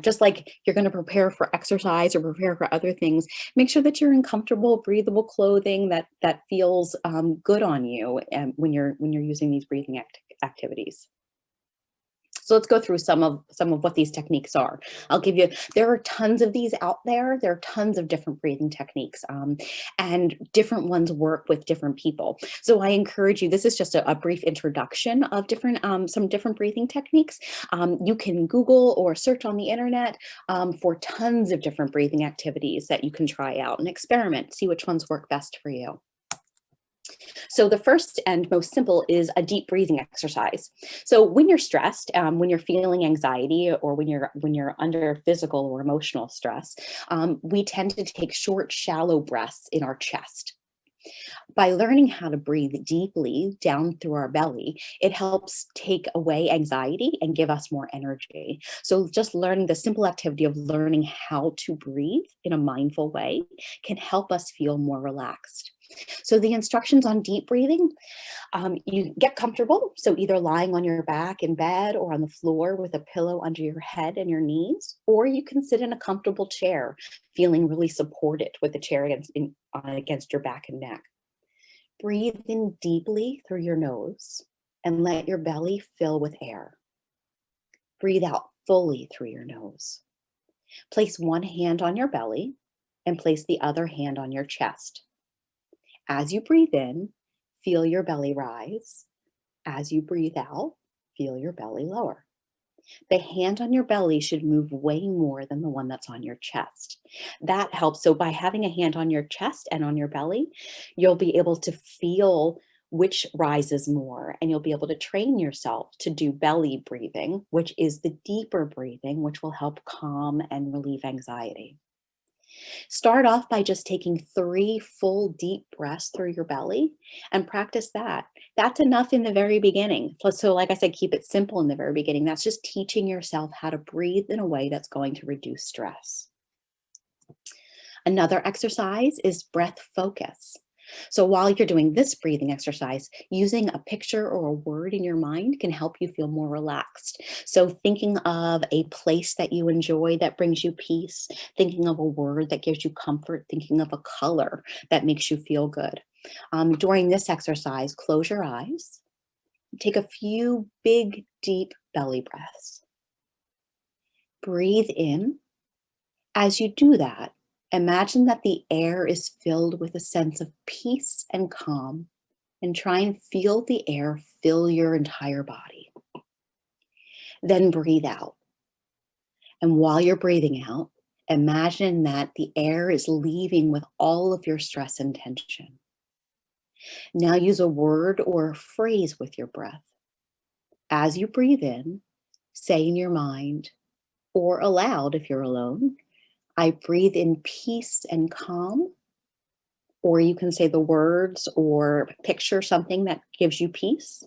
just like you're going to prepare for exercise or prepare for other things, make sure that you're in comfortable, breathable clothing that feels good on you, when you're using these breathing activities. So let's go through some of what these techniques are. There are tons of these out there. There are tons of different breathing techniques, and different ones work with different people. So I encourage you, this is just a brief introduction of some different breathing techniques. You can Google or search on the internet for tons of different breathing activities that you can try out and experiment, see which ones work best for you. So the first and most simple is a deep breathing exercise. So when you're stressed, when you're feeling anxiety, or when you're under physical or emotional stress, we tend to take short, shallow breaths in our chest. By learning how to breathe deeply down through our belly, it helps take away anxiety and give us more energy. So just learning the simple activity of learning how to breathe in a mindful way can help us feel more relaxed. So the instructions on deep breathing, you get comfortable. So either lying on your back in bed or on the floor with a pillow under your head and your knees, or you can sit in a comfortable chair, feeling really supported with the chair against your back and neck. Breathe in deeply through your nose and let your belly fill with air. Breathe out fully through your nose. Place one hand on your belly and place the other hand on your chest. As you breathe in, feel your belly rise. As you breathe out, feel your belly lower. The hand on your belly should move way more than the one that's on your chest. That helps. So by having a hand on your chest and on your belly, you'll be able to feel which rises more, and you'll be able to train yourself to do belly breathing, which is the deeper breathing, which will help calm and relieve anxiety. Start off by just taking 3 full deep breaths through your belly and practice that. That's enough in the very beginning. So like I said, keep it simple in the very beginning. That's just teaching yourself how to breathe in a way that's going to reduce stress. Another exercise is breath focus. So while you're doing this breathing exercise, using a picture or a word in your mind can help you feel more relaxed. So thinking of a place that you enjoy that brings you peace, thinking of a word that gives you comfort, thinking of a color that makes you feel good. During this exercise, close your eyes, take a few big, deep belly breaths. Breathe in. As you do that, imagine that the air is filled with a sense of peace and calm, and try and feel the air fill your entire body. Then breathe out. And while you're breathing out, imagine that the air is leaving with all of your stress and tension. Now use a word or a phrase with your breath. As you breathe in, say in your mind or aloud if you're alone, I breathe in peace and calm. Or you can say the words or picture something that gives you peace.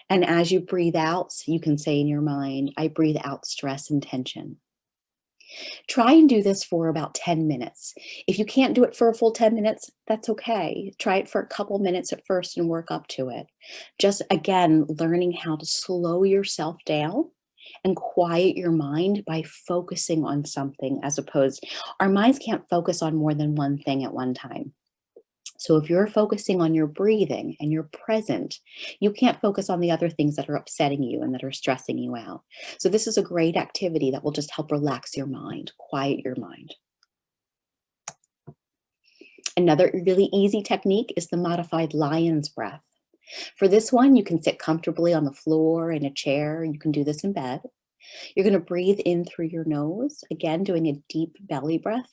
And as you breathe out, you can say in your mind, I breathe out stress and tension. Try and do this for about 10 minutes. If you can't do it for a full 10 minutes, that's okay. Try it for a couple minutes at first and work up to it. Just again, learning how to slow yourself down and quiet your mind by focusing on something our minds can't focus on more than one thing at one time. So if you're focusing on your breathing and you're present, you can't focus on the other things that are upsetting you and that are stressing you out. So this is a great activity that will just help relax your mind, quiet your mind. Another really easy technique is the modified lion's breath. For this one, you can sit comfortably on the floor, in a chair. You can do this in bed. You're going to breathe in through your nose, again, doing a deep belly breath.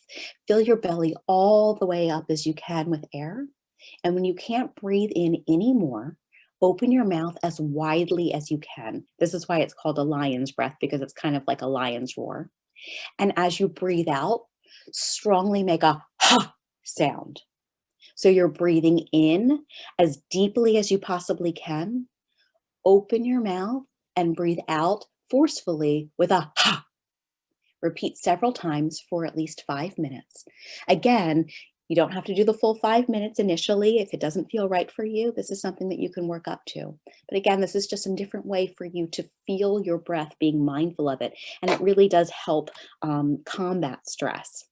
Fill your belly all the way up as you can with air. And when you can't breathe in anymore, open your mouth as widely as you can. This is why it's called a lion's breath, because it's kind of like a lion's roar. And as you breathe out, strongly make a ha sound. So you're breathing in as deeply as you possibly can. Open your mouth and breathe out forcefully with a ha. Repeat several times for at least 5 minutes. Again, you don't have to do the full 5 minutes initially if it doesn't feel right for you. This is something that you can work up to. But again, this is just a different way for you to feel your breath, being mindful of it. And it really does help combat stress.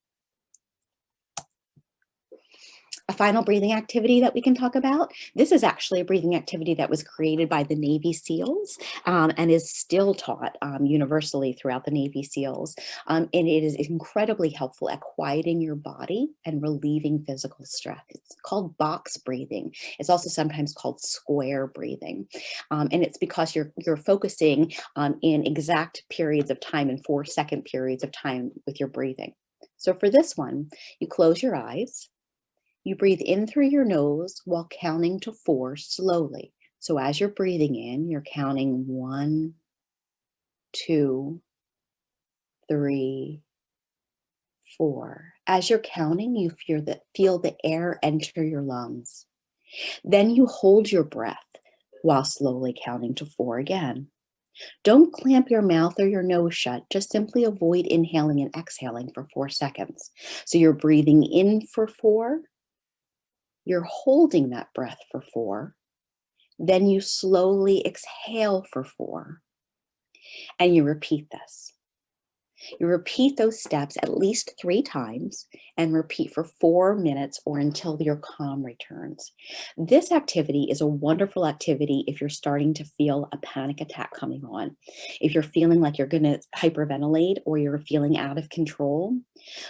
A final breathing activity that we can talk about. This is actually a breathing activity that was created by the Navy SEALs and is still taught universally throughout the Navy SEALs. And it is incredibly helpful at quieting your body and relieving physical stress. It's called box breathing. It's also sometimes called square breathing. And it's because you're focusing in exact periods of time, in 4-second periods of time with your breathing. So for this one, you close your eyes. You breathe in through your nose while counting to 4 slowly. So as you're breathing in, you're counting 1, 2, 3, 4. As you're counting, you feel the air enter your lungs. Then you hold your breath while slowly counting to 4 again. Don't clamp your mouth or your nose shut. Just simply avoid inhaling and exhaling for 4 seconds. So you're breathing in for 4. You're holding that breath for 4. Then you slowly exhale for 4. And you repeat this. You repeat those steps at least 3 times and repeat for 4 minutes or until your calm returns. This activity is a wonderful activity if you're starting to feel a panic attack coming on. If you're feeling like you're going to hyperventilate or you're feeling out of control,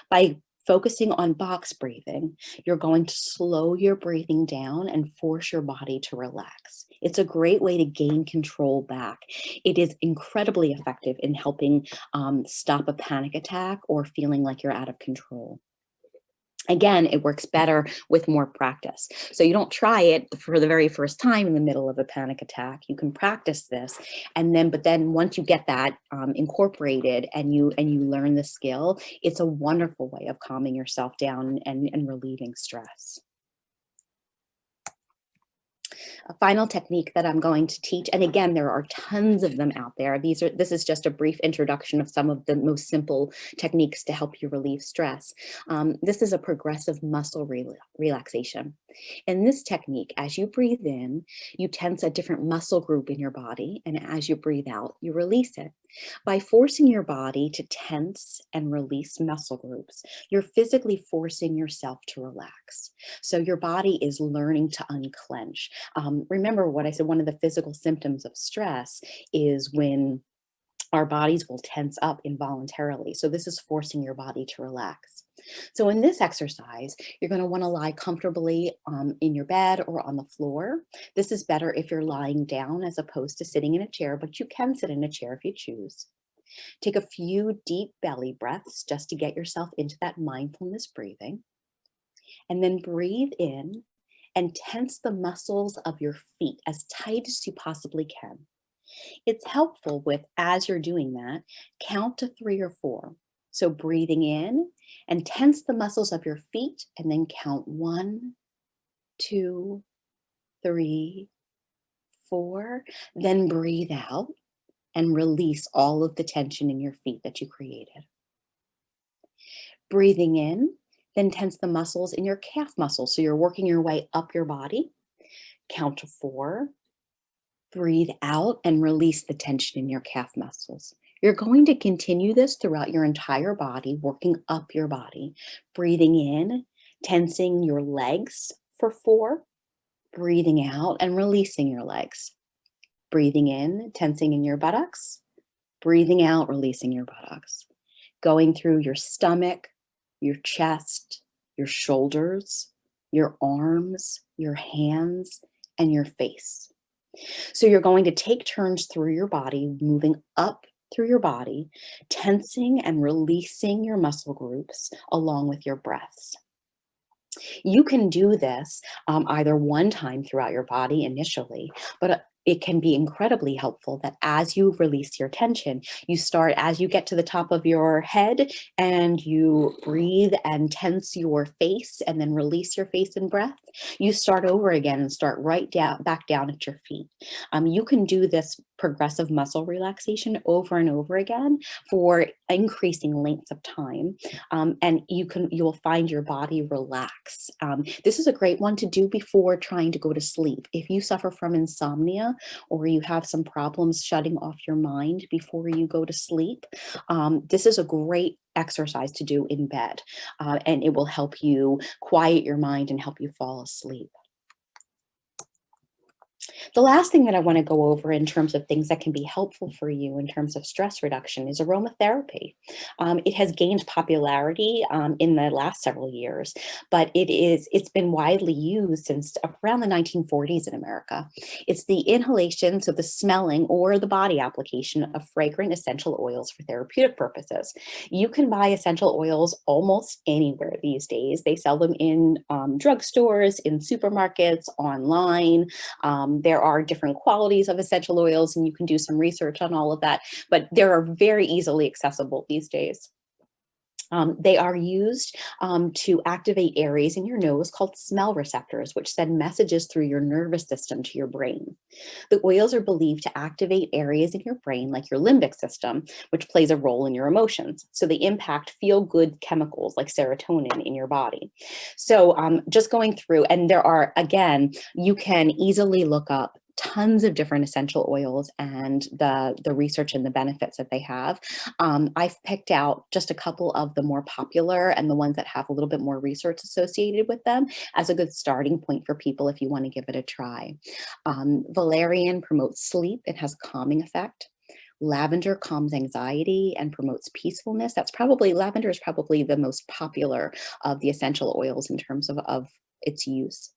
by focusing on box breathing, you're going to slow your breathing down and force your body to relax. It's a great way to gain control back. It is incredibly effective in helping stop a panic attack or feeling like you're out of control. Again, it works better with more practice. So you don't try it for the very first time in the middle of a panic attack. You can practice this, but then once you get that incorporated and you learn the skill, it's a wonderful way of calming yourself down and relieving stress. A final technique that I'm going to teach, and again, there are tons of them out there. This is just a brief introduction of some of the most simple techniques to help you relieve stress. This is a progressive muscle relaxation. In this technique, as you breathe in, you tense a different muscle group in your body, and as you breathe out, you release it. By forcing your body to tense and release muscle groups, you're physically forcing yourself to relax. So your body is learning to unclench. Remember what I said, one of the physical symptoms of stress is when our bodies will tense up involuntarily. So this is forcing your body to relax. So in this exercise, you're going to want to lie comfortably in your bed or on the floor. This is better if you're lying down as opposed to sitting in a chair, but you can sit in a chair if you choose. Take a few deep belly breaths just to get yourself into that mindfulness breathing. And then breathe in and tense the muscles of your feet as tight as you possibly can. It's helpful as you're doing that, count to 3 or 4. So breathing in and tense the muscles of your feet and then count 1, 2, 3, 4. Then breathe out and release all of the tension in your feet that you created. Breathing in, then tense the muscles in your calf muscles. So you're working your way up your body. Count to 4. Breathe out and release the tension in your calf muscles. You're going to continue this throughout your entire body, working up your body. Breathing in, tensing your legs for 4. Breathing out and releasing your legs. Breathing in, tensing in your buttocks. Breathing out, releasing your buttocks. Going through your stomach, your chest, your shoulders, your arms, your hands, and your face. So you're going to take turns through your body, moving up through your body, tensing and releasing your muscle groups along with your breaths. You can do this either one time throughout your body initially, but it can be incredibly helpful that as you release your tension, you start as you get to the top of your head and you breathe and tense your face and then release your face in breath. You start over again and start right down, back down at your feet. You can do this progressive muscle relaxation over and over again for increasing lengths of time, and you will find your body relax. This is a great one to do before trying to go to sleep. If you suffer from insomnia or you have some problems shutting off your mind before you go to sleep, this is a great exercise to do in bed, and it will help you quiet your mind and help you fall asleep. The last thing that I want to go over in terms of things that can be helpful for you in terms of stress reduction is aromatherapy. It has gained popularity in the last several years, but it's been widely used since around the 1940s in America. It's the inhalation, so the smelling or the body application of fragrant essential oils for therapeutic purposes. You can buy essential oils almost anywhere these days. They sell them in drugstores, in supermarkets, online. There are different qualities of essential oils, and you can do some research on all of that, but they are very easily accessible these days. They are used to activate areas in your nose called smell receptors, which send messages through your nervous system to your brain. The oils are believed to activate areas in your brain, like your limbic system, which plays a role in your emotions. So they impact feel-good chemicals like serotonin in your body. So just going through, and there are, again, you can easily look up tons of different essential oils and the research and the benefits that they have. I've picked out just a couple of the more popular and the ones that have a little bit more research associated with them as a good starting point for people if you want to give it a try. Valerian promotes sleep. It has a calming effect. Lavender calms anxiety and promotes peacefulness. Lavender is probably the most popular of the essential oils in terms of its use.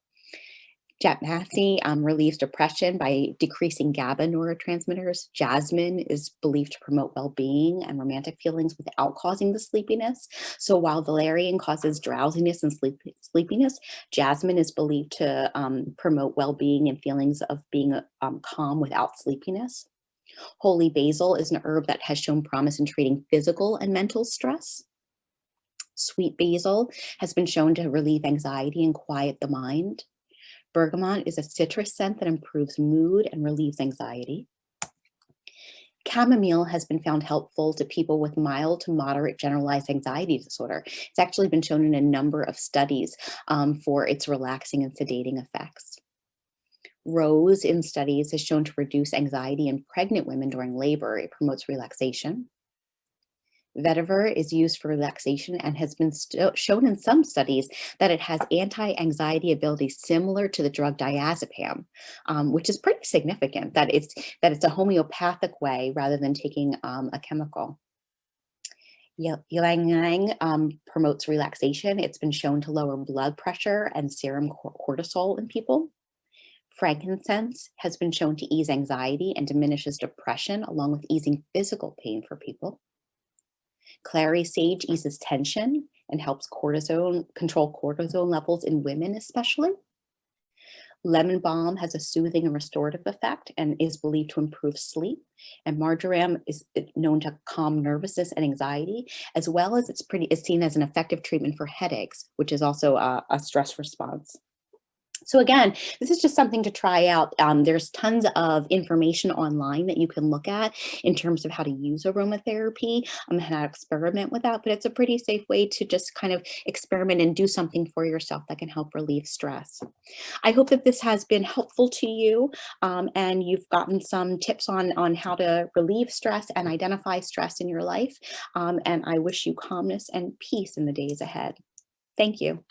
Betsy relieves depression by decreasing GABA neurotransmitters. Jasmine is believed to promote well-being and romantic feelings without causing the sleepiness. So while valerian causes drowsiness and sleepiness, jasmine is believed to promote well-being and feelings of being calm without sleepiness. Holy basil is an herb that has shown promise in treating physical and mental stress. Sweet basil has been shown to relieve anxiety and quiet the mind. Bergamot is a citrus scent that improves mood and relieves anxiety. Chamomile has been found helpful to people with mild to moderate generalized anxiety disorder. It's actually been shown in a number of studies for its relaxing and sedating effects. Rose in studies has shown to reduce anxiety in pregnant women during labor. It promotes relaxation. Vetiver is used for relaxation and has been shown in some studies that it has anti-anxiety abilities similar to the drug diazepam, which is pretty significant that it's a homeopathic way rather than taking a chemical. Ylang ylang promotes relaxation. It's been shown to lower blood pressure and serum cortisol in people. Frankincense has been shown to ease anxiety and diminishes depression, along with easing physical pain for people. Clary sage eases tension and helps control cortisone levels in women especially. Lemon balm has a soothing and restorative effect and is believed to improve sleep. And marjoram is known to calm nervousness and anxiety, as well as it's seen as an effective treatment for headaches, which is also a stress response. So again, this is just something to try out. There's tons of information online that you can look at in terms of how to use aromatherapy and how to experiment with that, but it's a pretty safe way to just kind of experiment and do something for yourself that can help relieve stress. I hope that this has been helpful to you and you've gotten some tips on how to relieve stress and identify stress in your life. And I wish you calmness and peace in the days ahead. Thank you.